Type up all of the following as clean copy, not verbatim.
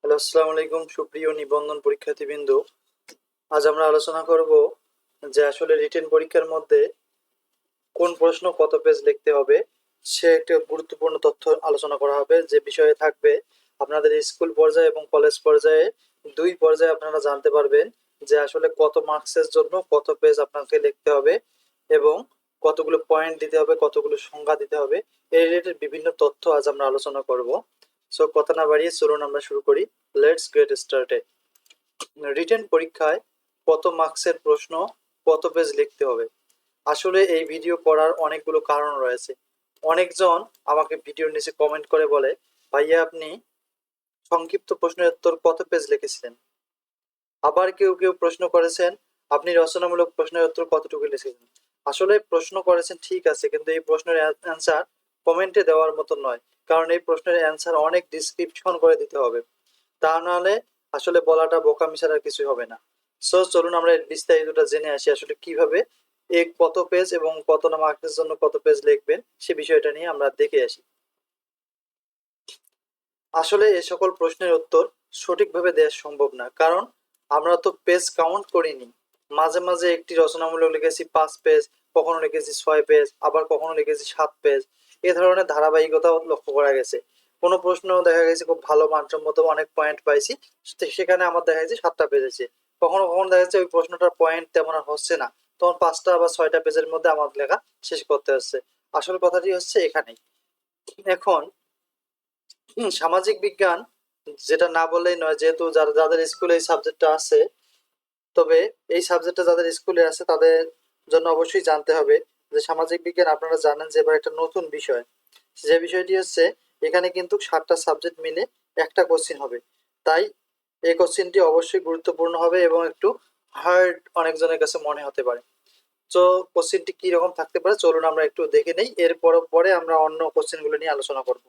Hello, আসসালামু আলাইকুম সুপ্রিয় নিবন্ধন পরীক্ষার্থীবৃন্দ। আজ আমরা আলোচনা করব যে আসলে রিটেন পরীক্ষার মধ্যে কোন প্রশ্ন কত পেজ লিখতে হবে সে একটা গুরুত্বপূর্ণ তথ্য আলোচনা করা হবে, যে বিষয়ে থাকবে আপনাদের স্কুল পর্যায়ে এবং কলেজ পর্যায়ে দুই পর্যায়ে আপনারা জানতে পারবেন যে আসলে কত মার্কসের জন্য কত পেজ আপনাকে লিখতে হবে এবং কতগুলো পয়েন্ট দিতে হবে, কতগুলো সংখ্যা দিতে হবে। এই রিলেটেড বিভিন্ন তথ্য আজ আমরা আলোচনা করব। সো কথা না বাড়িয়ে চলুন আমরা শুরু করি। Let's get started. রিটেন পরীক্ষায় কত মার্কসের প্রশ্ন, কত পেজ লিখতে হবে? আসলে এই ভিডিও করার অনেকগুলো কারণ রয়েছে। অনেকজন আমাকে ভিডিওর নিচে কমেন্ট করে বলে, ভাইয়া আপনি সংক্ষিপ্ত প্রশ্নের উত্তর কত পেজ লিখেছিলেন? আবার কেউ কেউ প্রশ্ন করেছেন, আপনি রচনামূলক প্রশ্নের উত্তর কতটুকু লিখেছেন? আসলে প্রশ্ন করেছেন ঠিক আছে, কিন্তু এই প্রশ্নের অ্যান্সার কমেন্টে দেওয়ার মতো নয়। কারণ এই প্রশ্নের অ্যান্সার অনেক ডিসক্রিপশন করে দিতে হবে, তা নাহলে আসলে বলাটা বোকামি ছাড়া আর কিছুই হবে না। সো চলুন আমরা এর বিস্তারিতটা জেনে আসি, আসলে কিভাবে কত পেজ এবং কত না মার্কের জন্য কত পেজ লিখবেন সে বিষয়টা নিয়ে আমরা দেখে আসি। আসলে এ সকল প্রশ্নের উত্তর সঠিকভাবে দেওয়া সম্ভব না, কারণ আমরা তো পেজ কাউন্ট করিনি। মাঝে মাঝে একটি রচনামূলক লিখেছি 5 পেজ, কখনো লিখেছি 6 পেজ, আবার কখনো লিখেছি 7 পেজ। এ ধরনের ধারাবাহিকতাও লক্ষ্য করা গেছে। কোনো প্রশ্ন দেখা গেছে খুব ভালো মানসম্মত অনেক পয়েন্ট পাইছি, সেখানে আমার দেখা যাচ্ছে 7টা পেজ আছে। কখনো কখনো দেখা যাচ্ছে ওই প্রশ্নটার পয়েন্ট তেমন আর হচ্ছে না, তখন 5টা বা 6টা পেজের মধ্যে আমার লেখা শেষ করতে হচ্ছে। আসল কথাটি হচ্ছে এখানেই। এখন সামাজিক বিজ্ঞান যেটা না বললেই নয়, যেহেতু যাদের স্কুলে এই সাবজেক্টটা আছে, তবে এই সাবজেক্টটা যাদের স্কুলে আছে তাদের জন্য অবশ্যই জানতে হবে যে সামাজিক বিজ্ঞান আপনারা জানেন যে এবার একটা নতুন বিষয়। যে বিষয়টি হচ্ছে এখানে কিন্তু 7টা সাবজেক্ট মিলে একটা কোশ্চিন হবে। তাই এই কোশ্চিনটি অবশ্যই গুরুত্বপূর্ণ হবে এবং একটু হার্ড অনেকজনের কাছে মনে হতে পারে। তো কোশ্চিনটি কি রকম থাকতে পারে চলুন আমরা একটু দেখে নেই, এর পরে আমরা অন্য কোশ্চিনগুলো নিয়ে আলোচনা করব।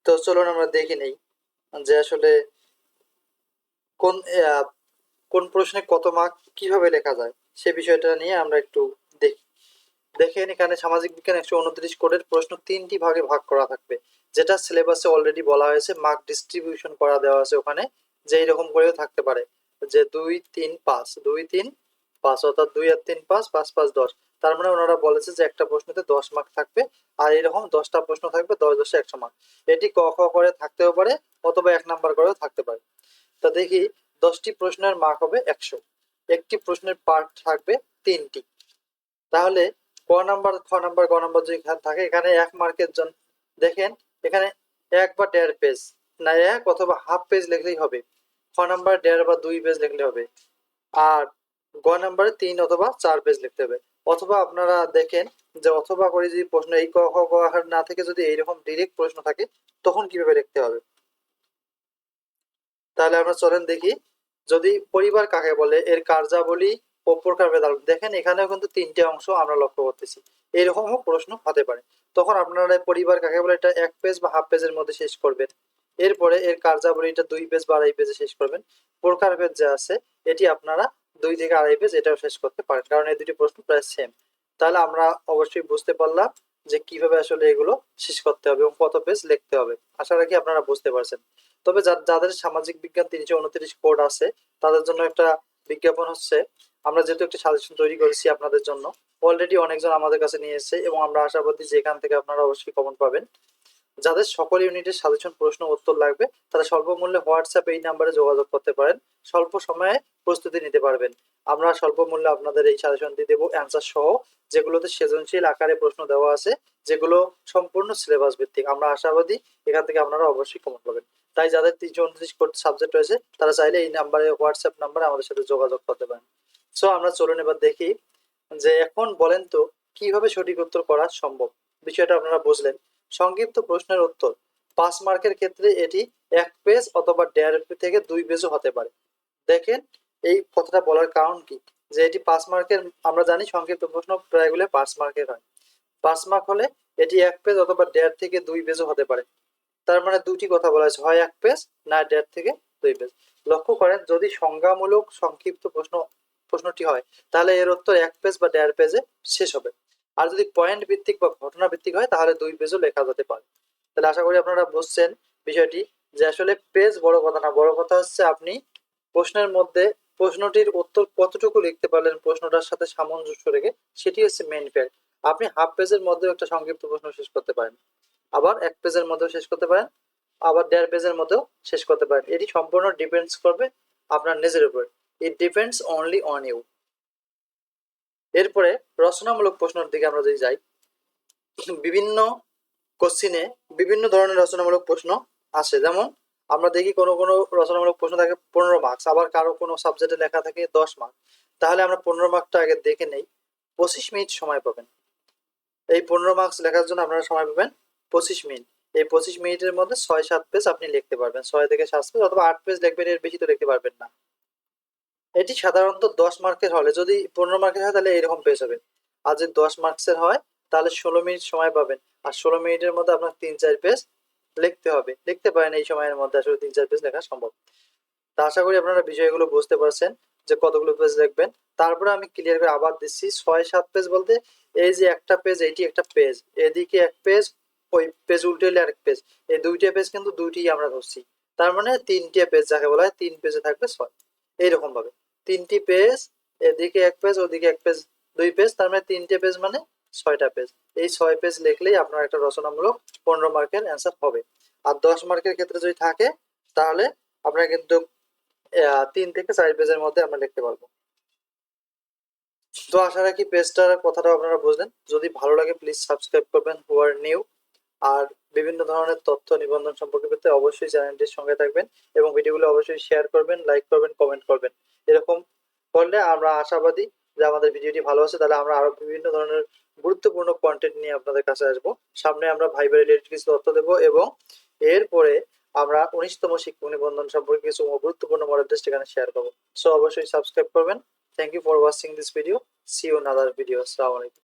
তো চলুন আমরা দেখে নেই যে আসলে কোন কোন প্রশ্নে কত মার্ক কিভাবে লেখা যায় সে বিষয়টা নিয়ে আমরা একটু দেখি। দেখেন এখানে সামাজিক বিজ্ঞান 129 কোডের প্রশ্ন 3টি ভাগে ভাগ করা থাকবে, যেটা সিলেবাসে অলরেডি বলা হয়েছে। মার্ক ডিস্ট্রিবিউশন করা দেওয়া আছে ওখানে, যে এইরকম করেও থাকতে পারে যে 2 3 5 2 3 5, অর্থাৎ 2 আর 3 5, 5 5 10। তার মানে ওনারা বলেছে যে একটা প্রশ্নতে 10 মার্ক থাকবে, আর এরকম 10টা প্রশ্ন থাকবে, 10 10 100 মার্ক। এটি ক খ করে থাকতেও পারে অথবা 1 নাম্বার করেও থাকতে পারে। তা দেখি, 10টি প্রশ্নের মার্ক হবে 100, একটি প্রশ্নের পার্ট থাকবে 3টি। তাহলে ক নাম্বার, খ নাম্বার, গ নাম্বার যদি থাকে, এখানে 1 মার্কের জন্য দেখেন এখানে 1 বা 1.5 পেজ, না 1 অথবা হাফ পেজ লিখলেই হবে। খ নাম্বার 1.5 বা 2 পেজ লিখলে হবে। আর গ নাম্বারে 3 অথবা 4 পেজ লিখতে হবে। অথবা আপনারা দেখেন যে অথবা করে যদি প্রশ্ন এই ক খ গ ঘ না থেকে যদি এইরকম ডিরেক্ট প্রশ্ন থাকে, তখন কিভাবে লিখতে হবে। তাহলে আমরা চলেন দেখি। যদি পরিবার কাকে বলে, এর কার্যাবলী ও প্রকারভেদ দেখেন, এখানেও কিন্তু 3টে অংশ আমরা লক্ষ্য করতেছি। এরকমও প্রশ্ন হতে পারে। তখন আপনারা পরিবার কাকে বলে এটা 1 পেজ বা হাফ পেজের মধ্যে শেষ করবেন। এরপরে এর কার্যাবলীটা 2 পেজ বা 2.5 পেজে শেষ করবেন। প্রকারভেদ যা আছে এটি আপনারা 2 থেকে 2.5 পেজ এটাও শেষ করতে পারেন, কারণ এই দুটি প্রশ্ন প্রায় সেম। তাহলে আমরা অবশ্যই বুঝতে পারলাম যে কিভাবে আসলে এগুলো শেষ করতে হবে এবং কত পেজ লিখতে হবে। আশা রাখি আপনারা বুঝতে পারছেন। তবে যাদের সামাজিক বিজ্ঞান 329 কোড আছে, তাদের জন্য একটা বিজ্ঞাপন হচ্ছে, আমরা যেহেতু একটা সাজেশন তৈরি করেছি আপনাদের জন্য, অলরেডি অনেকজন আমাদের কাছে নিয়ে এসেছে এবং আমরা আশাবাদী যে এখান থেকে আপনারা অবশ্যই কমন পাবেন। যাদের সকল ইউনিটের সাজেশন প্রশ্ন উত্তর লাগবে তারা স্বল্পমূল্যে হোয়াটসঅ্যাপ এই নাম্বারে যোগাযোগ করতে পারেন। স্বল্প সময়ে প্রস্তুতি নিতে পারবেন। আমরা স্বল্প মূল্যে আপনাদের এই সাজেশনটি দেবো অ্যান্সার সহ, যেগুলোতে সৃজনশীল আকারে প্রশ্ন দেওয়া আছে, যেগুলো সম্পূর্ণ সিলেবাস ভিত্তিক। আমরা আশাবাদী এখান থেকে আপনারা অবশ্যই কমন পাবেন। তাই যাদের 329 সাবজেক্ট রয়েছে তারা চাইলে এই নাম্বারে, হোয়াটসঅ্যাপ নাম্বারে আমাদের সাথে যোগাযোগ করতে পারেন। সো আমরা চলুন এবার দেখি যে এখন বলেন তো কিভাবে সঠিক উত্তর করা সম্ভব। বিষয়টা আপনারা বুঝলেন। সংক্ষিপ্ত প্রশ্নের উত্তর 5 মার্কের ক্ষেত্রে এটি 1 পেজ অথবা 1.5 থেকে 2 পেজও হতে পারে। দেখেন এই কথাটা বলার কারণ কি, যে এটি 5 মার্কের। আমরা জানি সংক্ষিপ্ত প্রশ্ন প্রায়গুলো 5 মার্কের হয়। 5 মার্ক হলে এটি 1 পেজ অথবা 1.5 থেকে 2 পেজও হতে পারে। তার মানে দুটি কথা বলা হয়েছে, হয় 1 পেজ না 1.5 থেকে 2 পেজ। লক্ষ্য করেন, যদি সংজ্ঞামূলক সংক্ষিপ্ত প্রশ্নটি হয় তাহলে এর উত্তর 1 পেজ বা 1.5 পেজে শেষ হবে। আর যদি পয়েন্ট ভিত্তিক বা ঘটনা ভিত্তিক হয় তাহলে 2 পেজও লেখা যেতে পারে। তাহলে আশা করি আপনারা বুঝছেন বিষয়টি, যে আসলে পেজ বড় কথা না, বড় কথা হচ্ছে আপনি প্রশ্নের মধ্যে প্রশ্নটির উত্তর কতটুকু লিখতে পারলেন প্রশ্নটার সাথে সামঞ্জস্য রেখে, সেটি হচ্ছে মেইন ফ্যাক্ট। আপনি হাফ পেজের মধ্যেও একটা সংক্ষিপ্ত প্রশ্ন শেষ করতে পারেন, আবার এক পেজের মধ্যেও শেষ করতে পারেন, আবার 1.5 পেজের মধ্যেও শেষ করতে পারেন। এটি সম্পূর্ণ ডিপেন্ডস করবে আপনার নিজের উপর। It depends only on you. এরপরে রচনামূলক প্রশ্নের দিকে আমরা যদি যাই, বিভিন্ন কোশ্চিনে বিভিন্ন ধরনের রচনামূলক প্রশ্ন আসে। যেমন আমরা দেখি কোনো কোনো রচনামূলক প্রশ্ন থাকে 15 মার্কস, আবার কারো কোনো সাবজেক্টে লেখা থাকে 10 মার্ক। তাহলে আমরা 15 মার্কটা আগে দেখে নেই। 25 মিনিট সময় পাবেন এই 15 মার্কস লেখার জন্য। আপনারা সময় পাবেন 25 মিনিট। এই 25 মিনিটের মধ্যে 6-7 পেজ আপনি লিখতে পারবেন, 6 থেকে 7 পেজ অথবা 8 পেজ লিখবেন, এর বেশি তো লিখতে পারবেন না। এটি সাধারণত 10 মার্কের হলে, যদি 15 মার্কের হয় তাহলে এরকম পেজ হবে। আর যদি 10 মার্কসের হয় তাহলে 16 মিনিট সময় পাবেন। আর 16 মিনিটের মধ্যে আপনার 3-4 পেজ লিখতে হবে। লিখতে পারেন এই সময়ের মধ্যে, আসলে 3-4 পেজ লেখা সম্ভব। তা আশা করি আপনারা বিষয়গুলো বুঝতে পারছেন যে কতগুলো পেজ লিখবেন। তারপরে আমি ক্লিয়ার করে আবার দিচ্ছি, 6-7 পেজ বলতে এই যে একটা পেজ, এইটি একটা পেজ, এদিকে এক পেজ, ওই পেজ উল্টে এলে আরেক পেজ, এই দুইটা পেজ কিন্তু দুইটিই আমরা ধরছি। তার মানে 3টে পেজ যাকে বলা হয়, 3 পেজে থাকবে 6। এইরকম ভাবে 3টি পেজ, এদিকে এক পেজ ওদিকে এক পেজ, 2 পেজ, তার মানে 3টে পেজ মানে 6টা পেজ। এই 6 পেজ লিখলেই আপনার একটা রচনামূলক 15 মার্কের অ্যান্সার হবে। আর 10 মার্কের ক্ষেত্রে যদি থাকে তাহলে আপনার কিন্তু 3 থেকে 4 পেজের মধ্যে আমরা লিখতে পারবো। তো আশা রাখি পেজটার কথাটা আপনারা বুঝলেন। যদি ভালো লাগে প্লিজ সাবস্ক্রাইব করবেন হু আর নিউ। আর বিভিন্ন ধরনের তথ্য নিবন্ধন সম্পর্কে পেতে অবশ্যই চ্যানেলটির সঙ্গে থাকবেন, এবং ভিডিওগুলো অবশ্যই শেয়ার করবেন, লাইক করবেন, কমেন্ট করবেন। এরকম করলে আমরা আশাবাদী যে আমাদের ভিডিওটি ভালো আছে, তাহলে আমরা আরো বিভিন্ন ধরনের গুরুত্বপূর্ণ কন্টেন্ট নিয়ে আপনাদের কাছে আসবো। সামনে আমরা ভাইবার রিলেটেড কিছু তথ্য দেবো, এবং এরপরে আমরা 19তম শিক্ষক নিবন্ধন সম্পর্কে কিছু গুরুত্বপূর্ণ মডেল টেস্ট এখানে শেয়ার করবো। সো অবশ্যই সাবস্ক্রাইব করবেন। Thank you for watching this video. See you in other video. আসসালামু আলাইকুম।